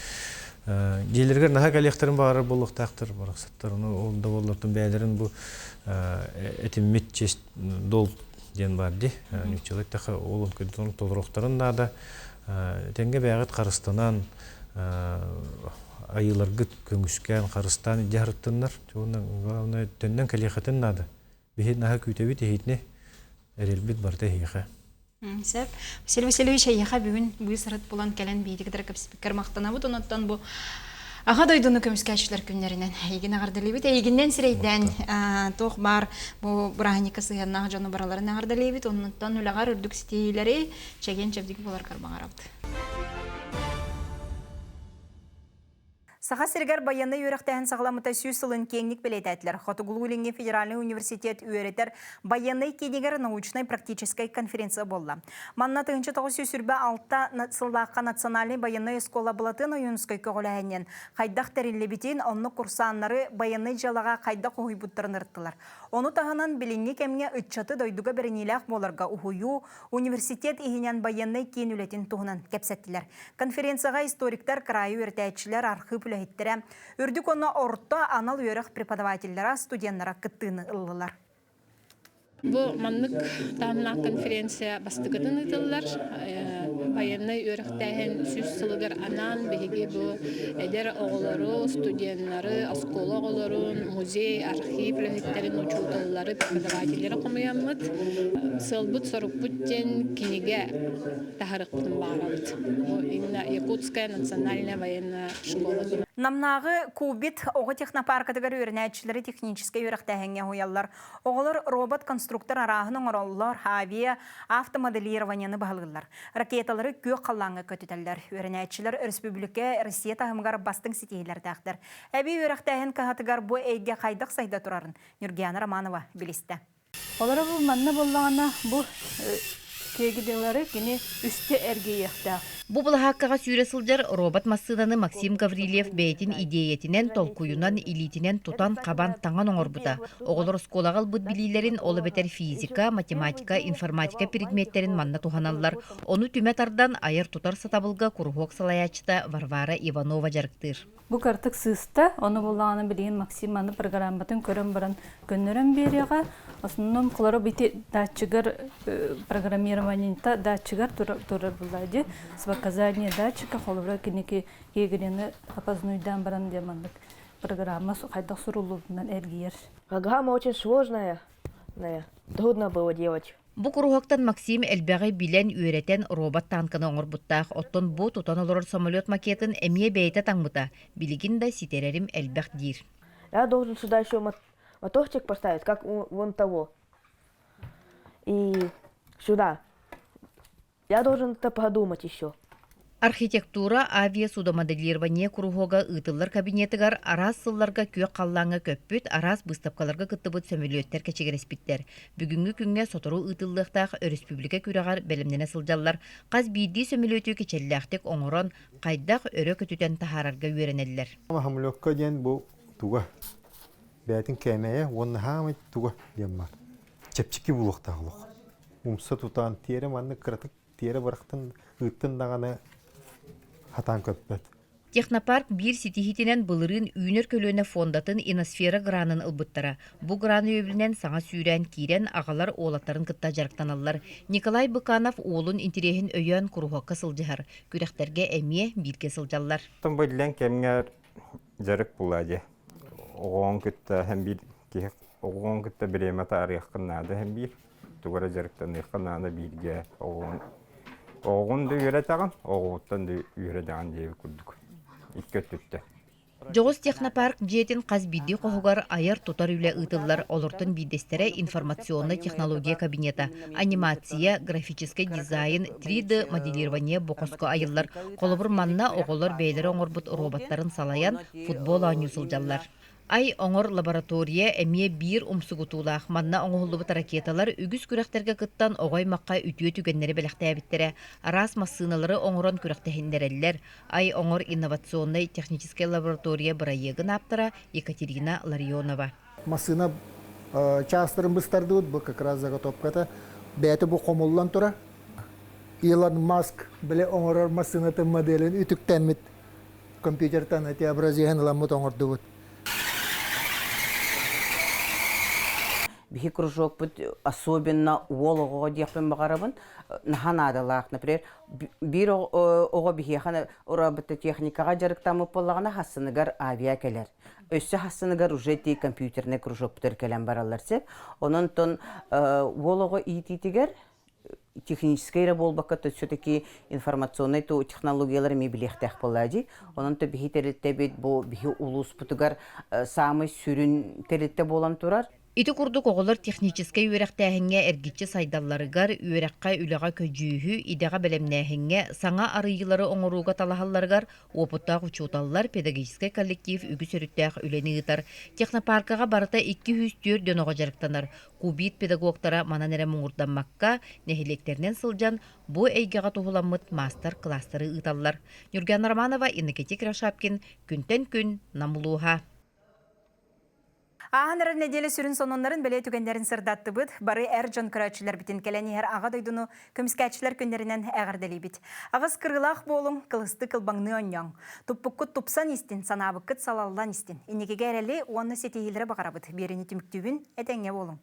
Желергер наға кәлектірін бағары болық тақтыр, барақсаттар. Олда олардың бәлерін бұл әтіммет чест дол ден бар де. Нүктелік тақы олын көддің толырықтарын нада. Тәнге бәғыт қарыстанан айыларгыт көңүскән Қарыстан идәрттеннәр. Главное төннән кәлехәтен нада. Бехет наһа күтәбит ehitне әрелбит барта хиха. Сәп, Василий Васильевич аяха бүгін бұйсырат болан кәлен бейдігдір көпспикер мақтана бұд, онаттан бұл аға дойдуны көміскәшілер күнлерінен. Егін ағардалебет, егіннен сірейден тоқ бар бұл бұрағынекі сыйаннағы жаны бараларын ағардалебет, онаттан үлағар үрдік стейлері чәген чәбдік болар қарбағар абды. Саха сиргер баянны үйрәктәһен сағламыта сүйіз сылын кеңнік білетәділер. Хотугулу Ленге Федеральный университет үйретер баянны кенегер научной практической конференция болла. Манна 1906 6 сыллаққа национальный баянны эскола бұлатын ойынскай көғіләйінен. Қайдақ тәрелебетен онны курсанлары баянны жалаға қайдақ ұйбұттарын ұрттылар. Оны тағынан білінне кәмге үтчаты дойдуға бірінеләқ боларға ұхую университет ихинен баянны кен үлетін туғынан кәпсәттілер. Конференцияға историктер, крайы өртәйтшілер, архив үләйттірі. Үрдік оны орта анал үйеріқ преподавательлера, студенттара кыттыны ылылар. Бұл маннык тамына конференция бастығытын ұтылар. Баянны өріқтәйін сүз сылығыр анан бейге бұл әдер оғылары, студенттары, аскола оғыларын, музей, архив үләйттерін ұчылдылары, преподавательлері қомыямыд. Сылбыт сорықпыттен кенеге тахарық бұтын бағарабыд. Якутская национальная военная школа. Намнағы Кубит оғы технопаркадығыр өрінәтшілері техническай өріқтәйінге хуялар. Оғылар робот-конструктор арағының ороллар, авиа, автомоделированияны бағылғылар. Ракеталары көк қаллаңы көтітәлдер. Өрінәтшілер республика Россия тағымғар бастың сетейлер тәқтір. Әбей өріқтәйін қағатығар бұ әйге қайдық сайда тұрарын. Нұргияна Романова білісті. Олары бұл манна болағына бұл кегіделері кені үсте әрге ектәқ. Бу булахаккага сүйресылжар робот массынаны Максим Гаврилев бәйтин идеятинен, толкуюнан, илитинен тутан қабан таңан оңорбута. Оғылыр сколагал бұд билилерин олы бетер физика, математика, информатика предметтерин манна туханаллар. Оны түмәтардан айыр тутар сатабылга курхок салаячыта Варвара Иванова жарктыр. Бу картык сыста, оны болағаны білген Максим аны программатын көрін баран көннерін береға. Осынным құлары бейті датчыгар программированиента датчыгар тұрар бұлайды. Показания датчика, холовра кенеки егерені опознуйдан баран демандык. Программа қайдақ сурулубынан әргейер. Программа очень сложная. Трудно было делать. Бу курухоктан Максим элбәгы билен үйрәтен робот танкыны оңорбуттақ. Оттон бу тутан олорор самолет макетін әмие бәйті таңбыта. Билигин да ситерерим элбәк дир. Я должен сюда еще моторчик поставить, как вон того. И сюда. Я должен это подумать еще. Архитектура, авиа, судомоделирование курухога ытылар кабинетыгар арас сылларга күйе қаллаңа көппүт, арас быстапкаларга кыттыбыт сөмөлөттер кечегереспиттер. Бүгүнгү күнгө сотору ытыллыктак республика күрагар белемнене сылжаллар. Каз бийди сөмөлөтү кечеллактык оңорон кайдак өрө көтүтен тахарарга үйренеллер. Хамлөккө ден бу туга. Бәтин кемeye онна хамы туга дем бар. Чепчики булуктагылык. Умса тутан тиере манны кыртык тиере барактын ыттын даганы хатан көппөт. Технопарк бир ситихитинен былырын үйнер көлөне фондатын иносфера гранын ылбыттара. Бу граны өбүлүнен саңа сүйрен кирен агалар оолаттарын кытта жарыктаналлар. Николай Быканов оолун интерехин өйөн курухокка сылжыхар. Күрехтерге эмие бирге сылжаллар. Тон бөйлен кемгер жарык булади. Оғон күтті hem bir ki oğun kütte bireme tarih kınnadı hem bir tugara jarıktan kınnadı birge oğun da yöretağın oğuttan da yöretağın diye kurduk. İki tütte. Жоғыз технопарк жетин қазбиди қоғығар айар тұтар үлі ұтылар олыртын бидестері информационный технология кабинета, анимация, графический дизайн, 3D моделирование боқоско айылар, қолыбыр манна оғылар бейлері оңырбыт роботтарын салаян футбол анюсылжалар. Ай оңор лаборатория әмие бир умсугутулах манна оңолубут ракеталар үгүс күрәхтерге кыттан огой макка үтүө түгеннери белехтәбиттере. Арас массыналары оңорон күрәхтәһиндереллер. Ай оңор инновационный техническая лаборатория бырайыгын аптыра Екатерина Ларионова. Массына частырын быстардыут, бұл как раз заготовката. Бәті бұл қомыллан тұра. Илон Маск біле оңорор массынатын моделін үтіктәнмет компьютертан әте образиген ламыт оңордуут. Бихи кружок бут особенно уолого диапен багарабын наханадалах, например, бир ого бихи хана робота техникага жарыктамы боллагана хасыныгар авиакелер. Өссө хасыныгар уже ти компьютерный кружок бутер келен баралар сеп, онон тон уолого ититигер технический болбакка то все-таки информационный то технологиялар мебелехтех полади. Онон то бихи терилте бит бу бихи улус бутугар самый сүрүн терилте болан турар. Ити курдук оголор технический үйрәктәһиңе эргитче сайдалларыгар үйрәккә үләгә көҗүһү идега белемнәһиңе саңа арыйлары оңоруга талаһалларгар опуттак учуталлар педагогический коллектив үгү сөрүттәх үләни итар. Технопаркага барыта 204 дөнөгө жарыктанар. Кубит педагогтара мананере муңурданмакка нәһилектернен сылжан бу әйгәгә тухуламыт мастер класстары ыталлар. Нурган Романова, Иннокентий Крашапкин, күнтен күн Намулуха. Ағаныры неделі сүрін сононларын біле түгендерін сырдатты бұд, бары әр жон күрәтшілер бітін кәләні әр аға дойдуну көміскәтшілер көндерінен әғірділі біт. Ағыз кырғылақ болың, қылысты қылбаңны оньяң. Тұппыққыт тұпсан истин, санабыққыт салаллан истин. Инекеге әрелі оны сетейілері бағара бұд. Беріні түміктюбін әтәңе болың.